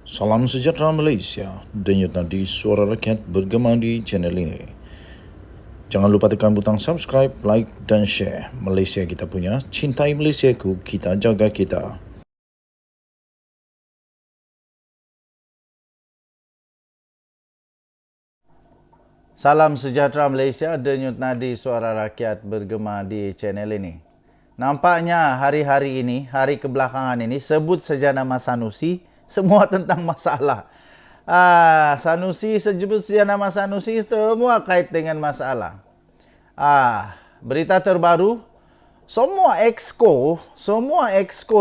Salam sejahtera Malaysia, denyut nadi suara rakyat bergema di channel ini. Jangan lupa tekan butang subscribe, like dan share. Malaysia kita punya, cintai Malaysiaku, kita jaga kita. Salam sejahtera Malaysia, denyut nadi suara rakyat bergema di channel ini. Nampaknya hari-hari ini, hari kebelakangan ini, sebut saja nama Sanusi, semua tentang masalah. Sanusi, sebut saja nama Sanusi, semua kait dengan masalah. Berita terbaru, semua exco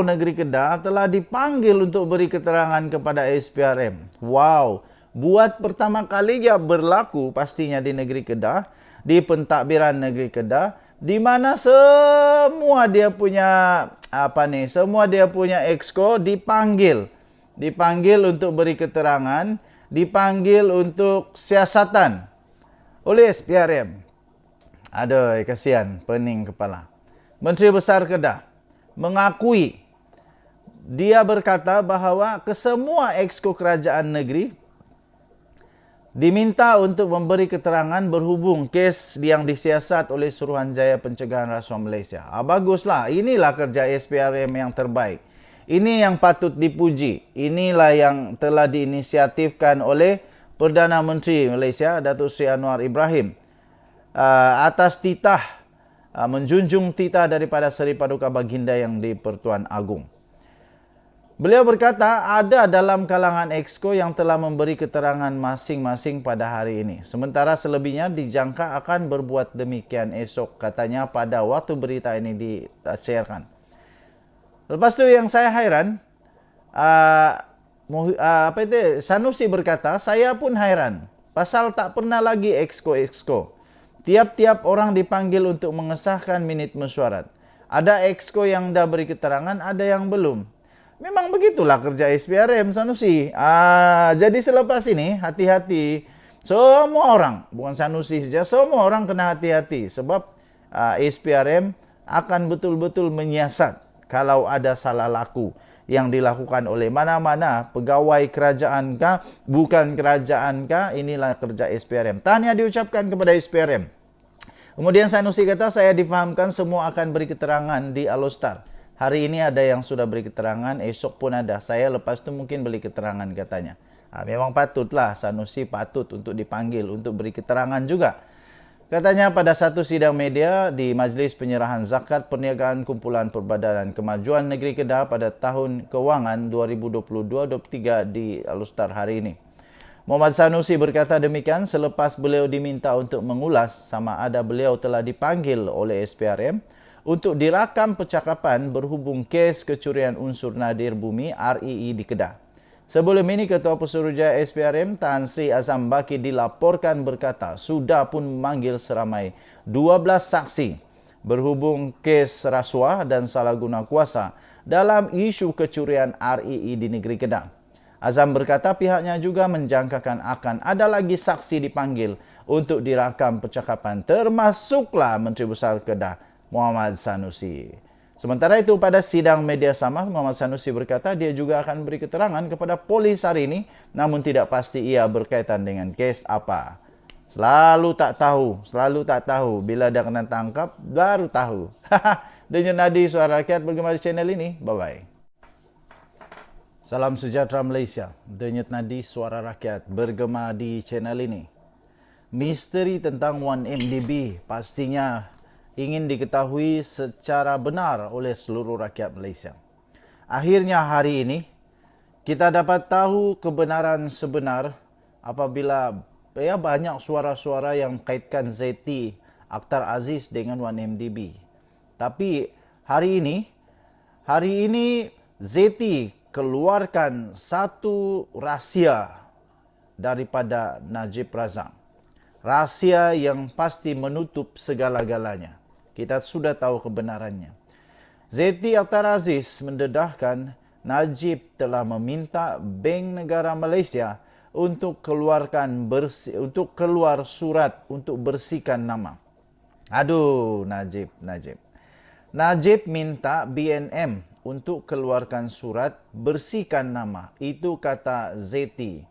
negeri Kedah telah dipanggil untuk beri keterangan kepada SPRM. Wow, buat pertama kalinya berlaku pastinya di negeri Kedah, di pentadbiran negeri Kedah, di mana semua dia punya semua dia punya exco dipanggil untuk beri keterangan, dipanggil untuk siasatan oleh SPRM. Aduh, kasihan, pening kepala. Menteri Besar Kedah mengakui, dia berkata bahawa kesemua exco kerajaan negeri diminta untuk memberi keterangan berhubung kes yang disiasat oleh Suruhanjaya Pencegahan Rasuah Malaysia. Baguslah, inilah kerja SPRM yang terbaik. Ini yang patut dipuji. Inilah yang telah diinisiatifkan oleh Perdana Menteri Malaysia, Datuk Seri Anwar Ibrahim, atas titah, menjunjung titah daripada Seri Paduka Baginda yang di-Pertuan Agong. Beliau berkata ada dalam kalangan exco yang telah memberi keterangan masing-masing pada hari ini. Sementara selebihnya dijangka akan berbuat demikian esok, katanya pada waktu berita ini di-sharekan. Lepas tu yang saya hairan, Sanusi berkata, saya pun hairan pasal tak pernah lagi exco. Tiap-tiap orang dipanggil untuk mengesahkan minit mesyuarat. Ada exco yang dah beri keterangan, ada yang belum. Memang begitulah kerja SPRM, Sanusi. Jadi selepas ini, hati-hati. Semua orang, bukan Sanusi saja, semua orang kena hati-hati. Sebab SPRM akan betul-betul menyiasat kalau ada salah laku yang dilakukan oleh mana-mana pegawai kerajaan kah, bukan kerajaan kah, inilah kerja SPRM. Tahniah diucapkan kepada SPRM. Kemudian Sanusi kata, saya difahamkan semua akan beri keterangan di Alostar. Hari ini ada yang sudah beri keterangan, esok pun ada. Saya lepas itu mungkin beri keterangan, katanya. Memang patutlah, Sanusi patut untuk dipanggil untuk beri keterangan juga. Katanya pada satu sidang media di Majlis Penyerahan Zakat Perniagaan Kumpulan Perbadanan Kemajuan Negeri Kedah pada tahun kewangan 2022-23 di Alostar hari ini. Muhammad Sanusi berkata demikian selepas beliau diminta untuk mengulas sama ada beliau telah dipanggil oleh SPRM untuk dirakam percakapan berhubung kes kecurian unsur nadir bumi REE di Kedah. Sebelum ini, Ketua Pesuruhjaya SPRM Tan Sri Azam Baki dilaporkan berkata sudah pun memanggil seramai 12 saksi berhubung kes rasuah dan salah guna kuasa dalam isu kecurian REE di negeri Kedah. Azam berkata pihaknya juga menjangkakan akan ada lagi saksi dipanggil untuk dirakam percakapan, termasuklah Menteri Besar Kedah Muhammad Sanusi. Sementara itu pada sidang media sama, Muhammad Sanusi berkata dia juga akan beri keterangan kepada polis hari ini, namun tidak pasti ia berkaitan dengan kes apa. Selalu tak tahu. Bila dah kena tangkap, baru tahu. Denyut nadi suara rakyat bergema di channel ini. Bye-bye. Salam sejahtera Malaysia. Denyut nadi suara rakyat bergema di channel ini. Misteri tentang 1MDB pastinya ingin diketahui secara benar oleh seluruh rakyat Malaysia. Akhirnya hari ini, kita dapat tahu kebenaran sebenar apabila banyak suara-suara yang kaitkan Zeti Akhtar Aziz dengan 1MDB. Tapi hari ini Zeti keluarkan satu rahsia daripada Najib Razak. Rahsia yang pasti menutup segala-galanya. Kita sudah tahu kebenarannya. Zeti Akhtar Aziz mendedahkan Najib telah meminta Bank Negara Malaysia untuk keluar surat untuk bersihkan nama. Aduh, Najib minta BNM untuk keluarkan surat bersihkan nama. Itu kata Zeti.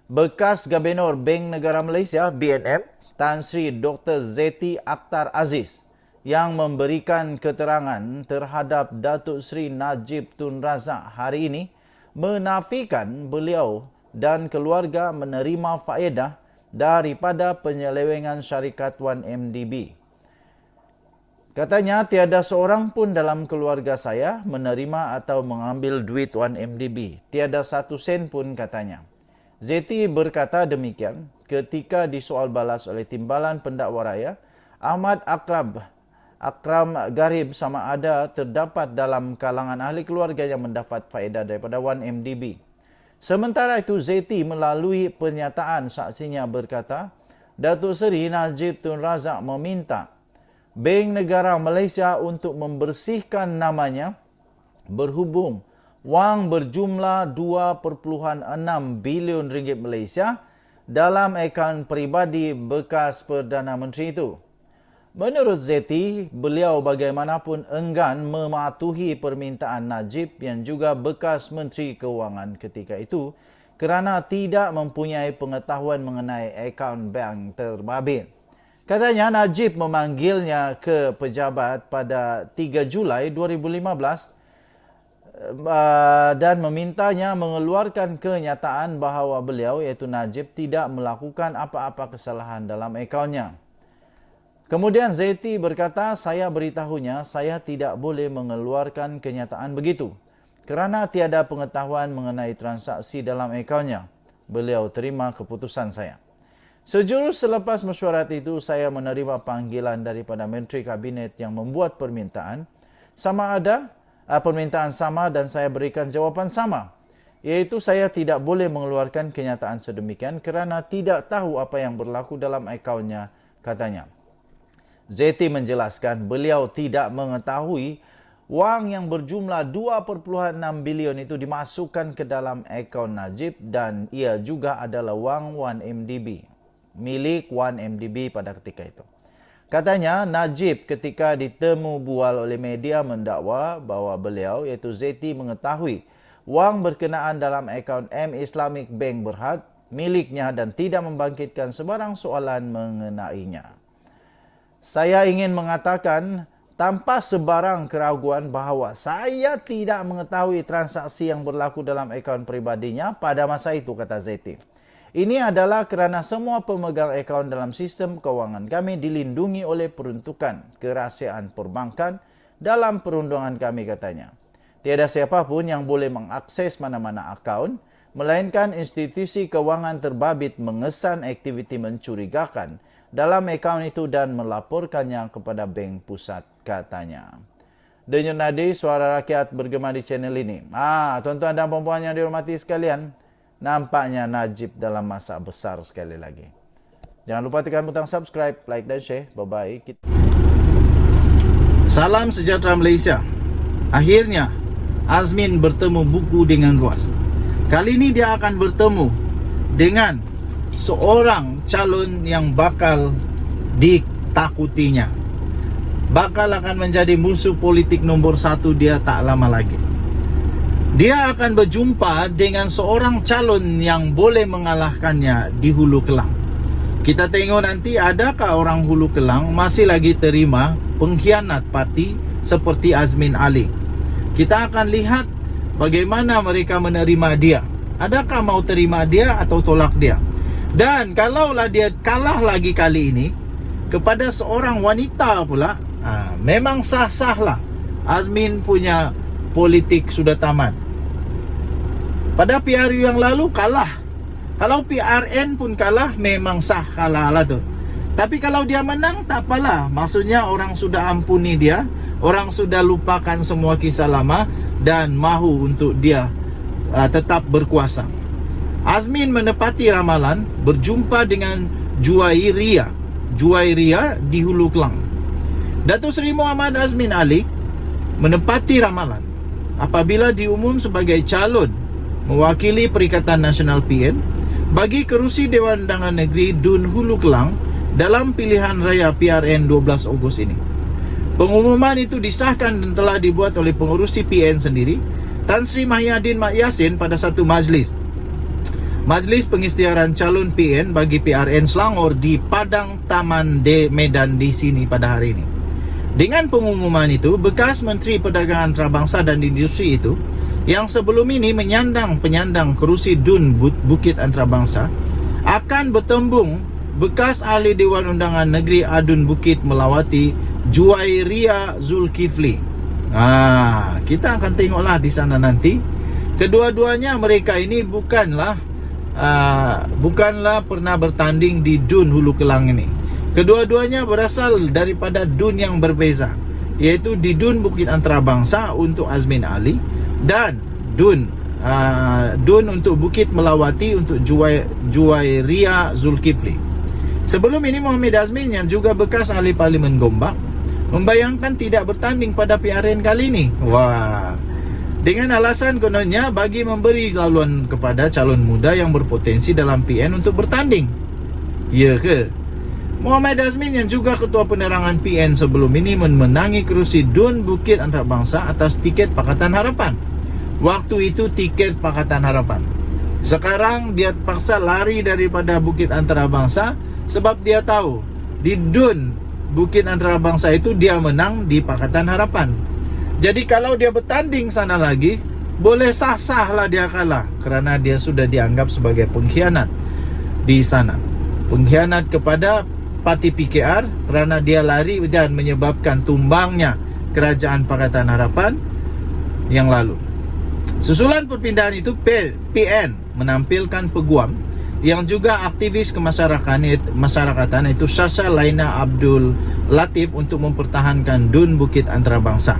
Bekas Gubernur Bank Negara Malaysia BNM, Tan Sri Dr. Zeti Akhtar Aziz yang memberikan keterangan terhadap Datuk Seri Najib Tun Razak hari ini menafikan beliau dan keluarga menerima faedah daripada penyelewengan syarikat 1MDB. Katanya, tiada seorang pun dalam keluarga saya menerima atau mengambil duit 1MDB. Tiada 1 sen pun katanya. Zeti berkata demikian ketika disoal balas oleh Timbalan Pendakwa Raya Ahmad Akram Garib sama ada terdapat dalam kalangan ahli keluarga yang mendapat faedah daripada 1MDB. Sementara itu, Zeti melalui pernyataan saksinya berkata, Datuk Seri Najib Tun Razak meminta Bank Negara Malaysia untuk membersihkan namanya berhubung wang berjumlah 2.6 bilion ringgit Malaysia dalam akaun peribadi bekas Perdana Menteri itu. Menurut Zeti, beliau bagaimanapun enggan mematuhi permintaan Najib yang juga bekas Menteri Keuangan ketika itu kerana tidak mempunyai pengetahuan mengenai akaun bank terbabit. Katanya Najib memanggilnya ke pejabat pada 3 Julai 2015 dan memintanya mengeluarkan kenyataan bahawa beliau iaitu Najib tidak melakukan apa-apa kesalahan dalam akaunnya. Kemudian Zeti berkata, saya beritahunya saya tidak boleh mengeluarkan kenyataan begitu kerana tiada pengetahuan mengenai transaksi dalam akaunnya. Beliau terima keputusan saya. Sejurus selepas mesyuarat itu, saya menerima panggilan daripada Menteri Kabinet yang membuat permintaan sama dan saya berikan jawapan sama. Iaitu saya tidak boleh mengeluarkan kenyataan sedemikian kerana tidak tahu apa yang berlaku dalam akaunnya, katanya. Zeti menjelaskan beliau tidak mengetahui wang yang berjumlah 2.6 bilion itu dimasukkan ke dalam akaun Najib dan ia juga adalah wang 1MDB. Milik 1MDB pada ketika itu. Katanya, Najib ketika ditemu bual oleh media mendakwa bahawa beliau iaitu Zeti mengetahui wang berkenaan dalam akaun M Islamic Bank Berhad miliknya dan tidak membangkitkan sebarang soalan mengenainya. Saya ingin mengatakan tanpa sebarang keraguan bahawa saya tidak mengetahui transaksi yang berlaku dalam akaun peribadinya pada masa itu, kata Zeti. Ini adalah kerana semua pemegang akaun dalam sistem kewangan kami dilindungi oleh peruntukan kerahsiaan perbankan dalam perundangan kami, katanya. Tiada siapapun yang boleh mengakses mana-mana akaun, melainkan institusi kewangan terbabit mengesan aktiviti mencurigakan dalam akaun itu dan melaporkannya kepada Bank Pusat, katanya. Denyut nadi suara rakyat bergema di channel ini. Tuan-tuan dan puan-puan yang dihormati sekalian, nampaknya Najib dalam masa besar sekali lagi. Jangan lupa tekan butang subscribe, like dan share. Bye-bye. Salam sejahtera Malaysia. Akhirnya, Azmin bertemu buku dengan ruas. Kali ini dia akan bertemu dengan seorang calon yang bakal ditakutinya. Bakal akan menjadi musuh politik nombor 1 dia tak lama lagi. Dia akan berjumpa dengan seorang calon yang boleh mengalahkannya di Hulu Kelang. Kita tengok nanti adakah orang Hulu Kelang masih lagi terima pengkhianat parti seperti Azmin Ali. Kita akan lihat bagaimana mereka menerima dia. Adakah mau terima dia atau tolak dia. Dan kalaulah dia kalah lagi kali ini kepada seorang wanita pula, memang sah-sahlah. Azmin punya politik sudah tamat. Pada PRU yang lalu kalah. Kalau PRN pun kalah, memang sah kalah lah tu. Tapi kalau dia menang, tak apalah. Maksudnya orang sudah ampuni dia, orang sudah lupakan semua kisah lama dan mahu untuk dia tetap berkuasa. Azmin menepati ramalan berjumpa dengan Juwairia di Hulu Kelang. Datuk Seri Muhammad Azmin Ali menepati ramalan apabila diumum sebagai calon mewakili Perikatan Nasional PN bagi kerusi Dewan Undangan Negeri Dun Hulu Kelang dalam pilihan raya PRN 12 Ogos ini. Pengumuman itu disahkan dan telah dibuat oleh pengurusi PN sendiri, Tan Sri Mahyadin Mak Yassin, pada satu majlis pengisytiharan calon PN bagi PRN Selangor di Padang Taman Medan di sini pada hari ini. Dengan pengumuman itu, bekas Menteri Perdagangan Antarabangsa dan Industri itu, yang sebelum ini penyandang kerusi DUN Bukit Antarabangsa, akan bertembung bekas ahli Dewan Undangan Negeri Adun Bukit Melawati, Juwairia Zulkifli. Kita akan tengoklah di sana nanti. Kedua-duanya mereka ini bukanlah pernah bertanding di DUN Hulu Kelang ini. Kedua-duanya berasal daripada DUN yang berbeza, yaitu di DUN Bukit Antarabangsa untuk Azmin Ali dan DUN untuk Bukit Melawati untuk Juwairia Zulkifli. Sebelum ini Muhammad Azmin yang juga bekas ahli Parlimen Gombak membayangkan tidak bertanding pada PRN kali ini. Dengan alasan kononnya bagi memberi laluan kepada calon muda yang berpotensi dalam PN untuk bertanding. Ya ke? Muhammad Azmin yang juga ketua penerangan PN sebelum ini memenangi kerusi DUN Bukit Antarabangsa atas tiket Pakatan Harapan. Waktu itu tiket Pakatan Harapan. Sekarang dia paksa lari daripada Bukit Antarabangsa sebab dia tahu di DUN Bukit Antarabangsa itu dia menang di Pakatan Harapan. Jadi kalau dia bertanding sana lagi, boleh sah-sah lah dia kalah, kerana dia sudah dianggap sebagai pengkhianat di sana. Pengkhianat kepada parti PKR kerana dia lari dan menyebabkan tumbangnya Kerajaan Pakatan Harapan yang lalu. Susulan perpindahan itu, PN menampilkan peguam yang juga aktivis kemasyarakatan itu Sasha Laina Abdul Latif untuk mempertahankan DUN Bukit Antarabangsa.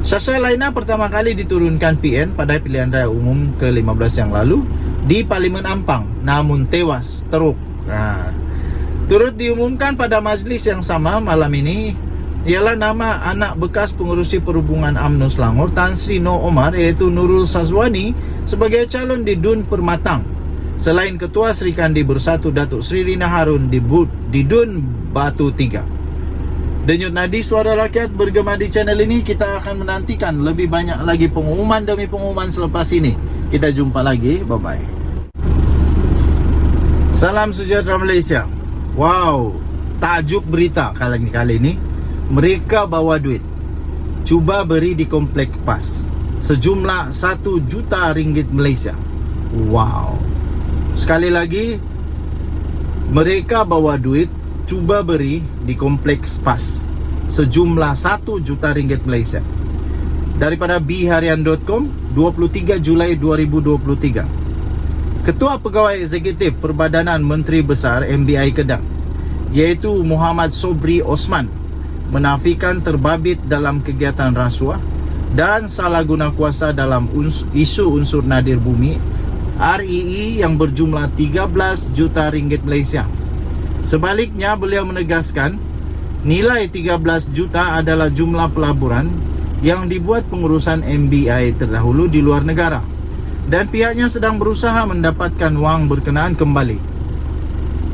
Sasha Laina pertama kali diturunkan PN pada pilihan raya umum ke-15 yang lalu di Parlimen Ampang, namun tewas teruk. Turut diumumkan pada majlis yang sama malam ini ialah nama anak bekas pengurusi perhubungan UMNO Selangor Tan Sri Noh Omar, iaitu Nurul Sazwani, sebagai calon di DUN Permatang. Selain Ketua Sri Kandi Bersatu Datuk Sri Rina Harun di DUN Batu 3. Denyut nadi suara rakyat bergema di channel ini. Kita akan menantikan lebih banyak lagi pengumuman demi pengumuman selepas ini. Kita jumpa lagi. Bye-bye. Salam sejahtera Malaysia. Wow, tajuk berita kali ini, mereka bawa duit, cuba beri di Komplek PAS sejumlah 1 juta ringgit Malaysia. Wow. Sekali lagi, mereka bawa duit, cuba beri di Kompleks PAS sejumlah 1 juta ringgit Malaysia. Daripada bharian.com, 23 Julai 2023. Ketua Pegawai Eksekutif Perbadanan Menteri Besar MBI Kedah, iaitu Muhammad Sobri Osman, menafikan terbabit dalam kegiatan rasuah dan salah guna kuasa dalam isu unsur nadir bumi REE yang berjumlah 13 juta ringgit Malaysia. Sebaliknya, beliau menegaskan nilai 13 juta adalah jumlah pelaburan yang dibuat pengurusan MBI terdahulu di luar negara, dan pihaknya sedang berusaha mendapatkan wang berkenaan kembali.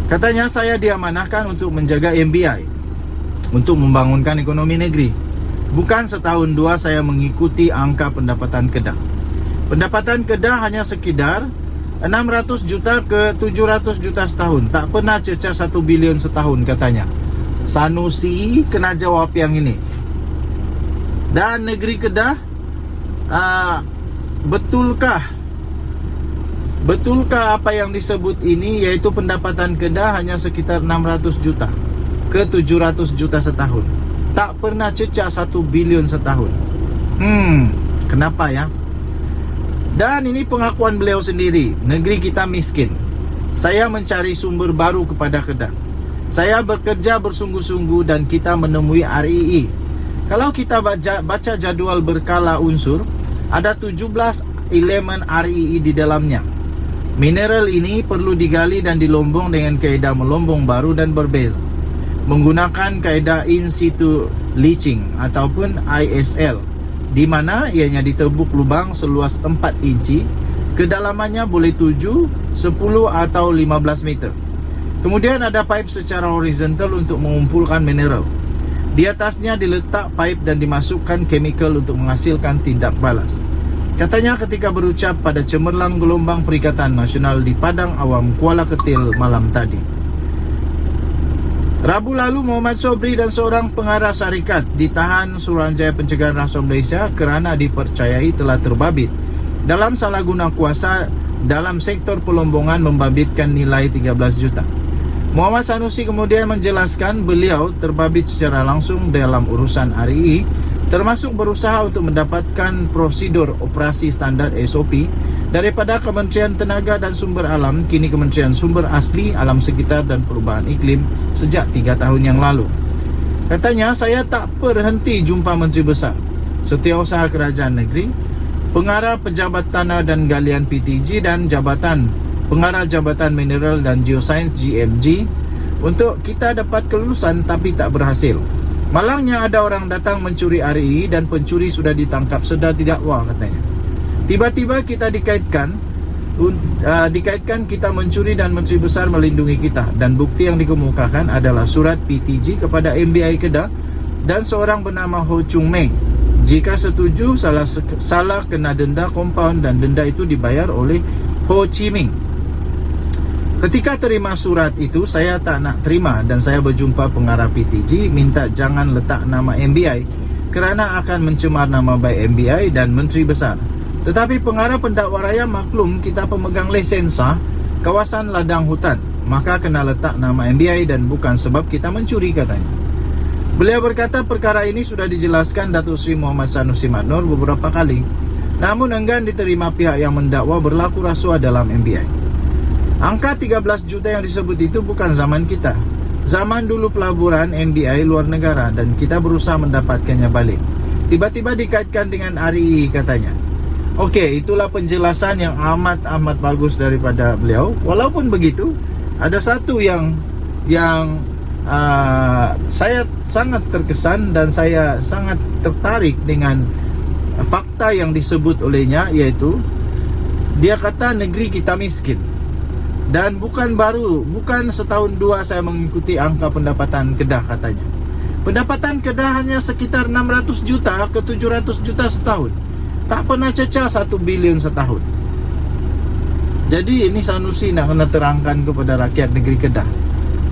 Katanya, saya diamanahkan untuk menjaga MBI, untuk membangunkan ekonomi negeri. Bukan setahun dua saya mengikuti angka pendapatan Kedah. Pendapatan Kedah hanya sekedar 600 juta ke 700 juta setahun. Tak pernah cecah 1 bilion setahun, katanya. Sanusi kena jawab yang ini. Dan negeri Kedah, Betulkah apa yang disebut ini, iaitu pendapatan Kedah hanya sekitar 600 juta ke 700 juta setahun? Tak pernah cecah 1 bilion setahun. Kenapa ya? Dan ini pengakuan beliau sendiri. Negeri kita miskin. Saya mencari sumber baru kepada Kedah. Saya bekerja bersungguh-sungguh dan kita menemui REE. Kalau kita baca jadual berkala unsur, ada 17 elemen REE di dalamnya. Mineral ini perlu digali dan dilombong dengan kaedah melombong baru dan berbeza, menggunakan kaedah in situ leaching ataupun ISL, di mana ianya ditebuk lubang seluas 4 inci, kedalamannya boleh 7, 10 atau 15 meter. Kemudian ada pipe secara horizontal untuk mengumpulkan mineral. Di atasnya diletak pipe dan dimasukkan chemical untuk menghasilkan tindak balas. Katanya ketika berucap pada cemerlang gelombang Perikatan Nasional di Padang Awam, Kuala Ketil malam tadi. Rabu lalu, Muhammad Sobri dan seorang pengarah syarikat ditahan Suruhanjaya Pencegahan Rasuah Malaysia kerana dipercayai telah terbabit dalam salah guna kuasa dalam sektor pelombongan membabitkan nilai 13 juta. Muhammad Sanusi kemudian menjelaskan beliau terbabit secara langsung dalam urusan RII, termasuk berusaha untuk mendapatkan prosedur operasi standar SOP daripada Kementerian Tenaga dan Sumber Alam, kini Kementerian Sumber Asli, Alam Sekitar dan Perubahan Iklim sejak 3 tahun yang lalu. Katanya, saya tak berhenti jumpa Menteri Besar, Setiausaha Kerajaan Negeri, pengarah Pejabat Tanah dan Galian PTG dan pengarah Jabatan Mineral dan Geosains GMG untuk kita dapat kelulusan, tapi tak berhasil. Malangnya ada orang datang mencuri RII dan pencuri sudah ditangkap sedar didakwa, katanya. Tiba-tiba kita dikaitkan kita mencuri dan Menteri Besar melindungi kita, dan bukti yang dikemukakan adalah surat PTG kepada MBI Kedah dan seorang bernama Ho Chung Meng. Jika setuju, salah kena denda kompaun dan denda itu dibayar oleh Ho Chi Minh. Ketika terima surat itu, saya tak nak terima dan saya berjumpa pengarah PTG minta jangan letak nama MBI kerana akan mencemar nama baik MBI dan Menteri Besar. Tetapi pengarah pendakwa raya maklum kita pemegang lesen sah kawasan ladang hutan, maka kena letak nama MBI dan bukan sebab kita mencuri, katanya. Beliau berkata perkara ini sudah dijelaskan Datuk Seri Muhammad Sanusi Madnor beberapa kali, namun enggan diterima pihak yang mendakwa berlaku rasuah dalam MBI. Angka 13 juta yang disebut itu bukan zaman kita. Zaman dulu pelaburan MBI luar negara dan kita berusaha mendapatkannya balik. Tiba-tiba dikaitkan dengan RII, katanya. Okey, itulah penjelasan yang amat bagus daripada beliau. Walaupun begitu, ada satu yang saya sangat terkesan dan saya sangat tertarik dengan fakta yang disebut olehnya, iaitu dia kata negeri kita miskin. Dan bukan setahun dua saya mengikuti angka pendapatan Kedah, katanya. Pendapatan Kedah hanya sekitar 600 juta ke 700 juta setahun. Tak pernah cecah 1 bilion setahun. Jadi ini Sanusi nak kena terangkan kepada rakyat negeri Kedah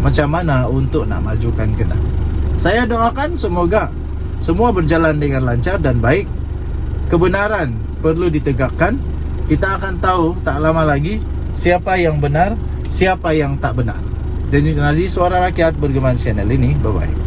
macam mana untuk nak majukan Kedah. Saya doakan semoga semua berjalan dengan lancar dan baik. Kebenaran perlu ditegakkan. Kita akan tahu tak lama lagi siapa yang benar, siapa yang tak benar. Janji Suara Rakyat bergema channel ini. Bye-bye.